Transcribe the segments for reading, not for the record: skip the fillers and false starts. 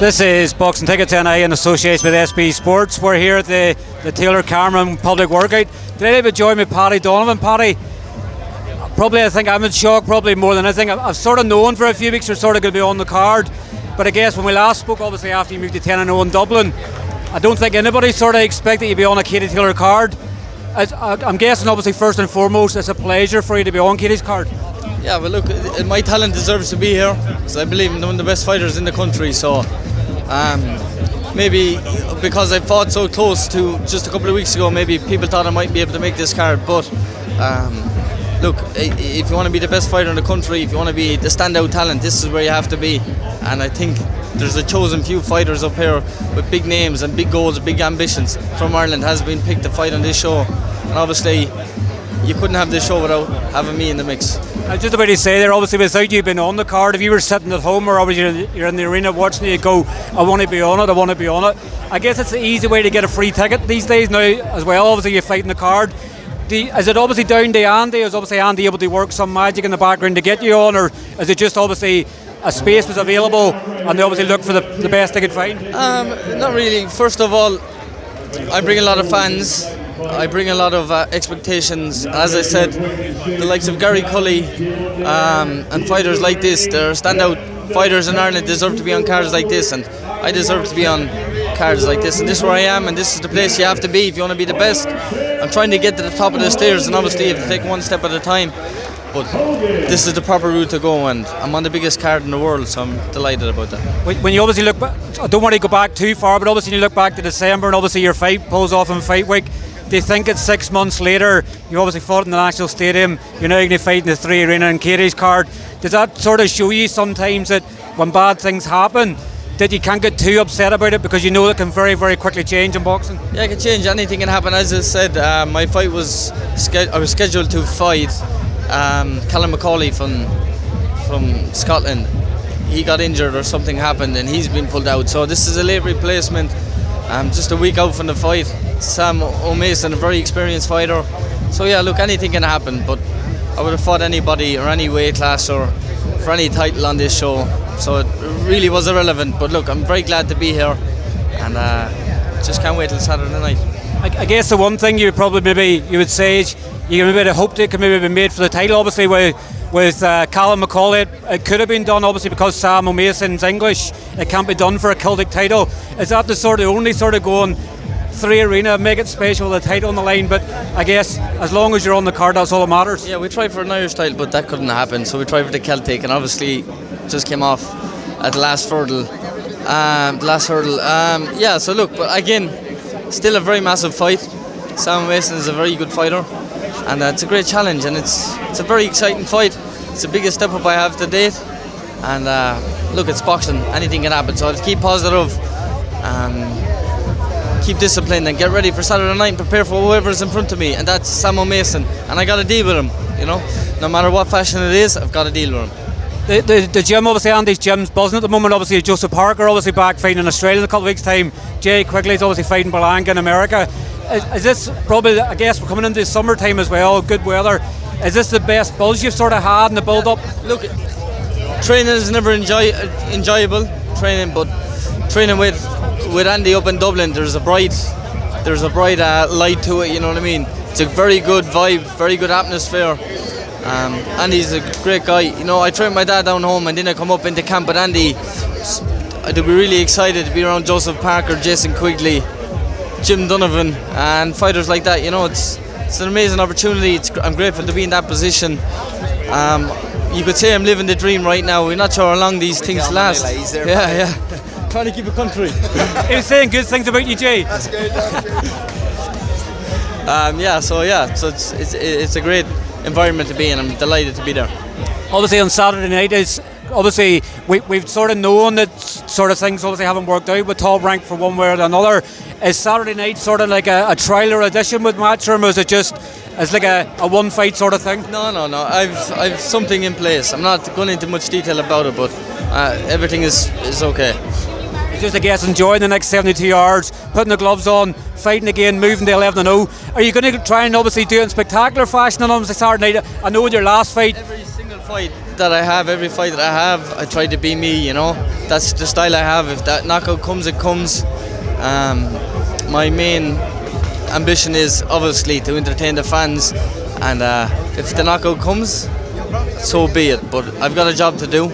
This is Boxing Tickets NI in association with SB Sports. We're here at the Taylor Cameron Public Workout. Today we've joined with Paddy Donovan. Paddy, probably I think I'm in shock, probably more than anything. I've sort of known for a few weeks you're sort of going to be on the card, but I guess when we last spoke, obviously after you moved to 10-0 in Dublin, I don't think anybody sort of expected you to be on a Katie Taylor card. I'm guessing obviously first and foremost it's a pleasure for you to be on Katie's card. Yeah, well look, my talent deserves to be here because I believe I'm one of the best fighters in the country, so maybe because I fought so close to just a couple of weeks ago, maybe people thought I might be able to make this card, but look, if you want to be the best fighter in the country, if you want to be the standout talent, this is where you have to be. And I think there's a chosen few fighters up here with big names and big goals, big ambitions from Ireland has been picked to fight on this show, and obviously you couldn't have this show without having me in the mix. I was just about to say there, obviously without you being on the card, if you were sitting at home or obviously you're in the arena watching it, you go, I want to be on it, I want to be on it. I guess it's the easy way to get a free ticket these days now as well. Obviously you're fighting the card. Is it obviously down to Andy? Is obviously Andy able to work some magic in the background to get you on, or is it just obviously a space was available and they obviously look for the best they could find? Not really. First of all, I bring a lot of fans. I bring a lot of expectations. As I said, the likes of Gary Cully and fighters like this, they're standout fighters in Ireland, deserve to be on cards like this, and I deserve to be on cards like this, and this is where I am, and this is the place you have to be if you want to be the best. I'm trying to get to the top of the stairs, and obviously you have to take one step at a time, but this is the proper route to go, and I'm on the biggest card in the world, so I'm delighted about that. When you obviously look back, I don't want to go back too far, but obviously you look back to December and obviously your fight pulls off in Fight Week. Do you think it's 6 months later, you obviously fought in the National Stadium, you're now going to fight in the 3 Arena and Katie's card? Does that sort of show you sometimes that when bad things happen, that you can't get too upset about it because you know it can very, very quickly change in boxing? Yeah, it can change. Anything can happen. As I said, my fight was I was scheduled to fight Callum McCauley from Scotland. He got injured or something happened and he's been pulled out. So this is a late replacement. Just a week out from the fight. Sam O'Mason, a very experienced fighter. So yeah, look, anything can happen, but I would have fought anybody or any weight class or for any title on this show. So it really was irrelevant. But look, I'm very glad to be here, and just can't wait till Saturday night. I guess the one thing you would probably you would say is you maybe hoped it could maybe be made for the title. Obviously with Callum McCauley, it could have been done obviously because Sam O'Mason's English. It can't be done for a Celtic title. Is that the only sort of going 3 Arena, make it special, the title on the line? But I guess as long as you're on the card, that's all that matters. Yeah, we tried for an Irish title, but that couldn't happen. So we tried for the Celtic, and obviously just came off at the last hurdle. Yeah, so look, but again, still a very massive fight. Sam Mason is a very good fighter, and it's a great challenge, and it's a very exciting fight. It's the biggest step up I have to date, and look, it's boxing, anything can happen, so I have to keep positive, keep disciplined, and get ready for Saturday night and prepare for whoever's in front of me, and that's Sam O'Mason, and I got to deal with him, you know, no matter what fashion it is, I've got to deal with him. The gym, obviously Andy's gym's buzzing at the moment. Obviously Joseph Parker obviously back fighting in Australia in a couple of weeks time. Jay Quigley's obviously fighting Berlanga in America. Is this probably, I guess we're coming into the summertime as well, good weather, is this the best buzz you've sort of had in the build up? Look, training is never enjoyable training, but training with Andy up in Dublin, there's a bright light to it, you know what I mean? It's a very good vibe, very good atmosphere. Andy's a great guy. You know, I trained my dad down home and then I come up into camp with Andy. I'd be really excited to be around Joseph Parker, Jason Quigley, Jim Donovan and fighters like that. You know, it's an amazing opportunity. I'm grateful to be in that position. You could say I'm living the dream right now. We're not sure how long these things last. Yeah. Trying to keep a country. He was saying good things about you, Jay. That's good. So it's a great environment to be in. I'm delighted to be there. Obviously on Saturday night is obviously we've sort of known that sort of things obviously haven't worked out with Top Rank for one way or another. Is Saturday night sort of like a trial or edition with Matchroom, or is it just as like a one fight sort of thing? No. I've something in place. I'm not going into much detail about it, but everything is okay. It's just, I guess, enjoying the next 72 hours, putting the gloves on, fighting again, moving to 11-0. Are you going to try and obviously do it in spectacular fashion on Saturday night? I know in your last fight. Every single fight that I have, I try to be me, you know. That's the style I have. If that knockout comes, it comes. My main ambition is obviously to entertain the fans, and if the knockout comes, so be it. But I've got a job to do,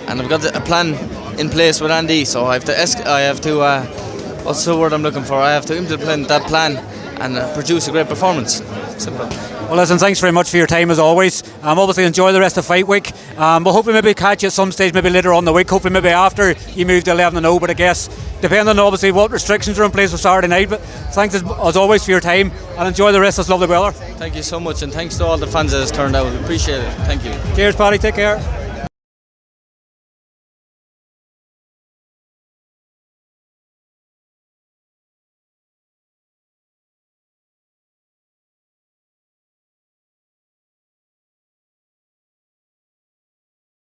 and I've got a plan in place with Andy, so I have to what's the word I'm looking for? I have to implement that plan and produce a great performance. Simple. Well, listen, thanks very much for your time as always. Obviously enjoy the rest of fight week. We'll hopefully maybe catch you at some stage, maybe later on in the week, hopefully maybe after you move to 11-0, but I guess depending on obviously what restrictions are in place for Saturday night. But thanks as always for your time, and enjoy the rest of this lovely weather. Thank you so much, and thanks to all the fans that has turned out. We appreciate it. Thank you. Cheers, Paddy. Take care.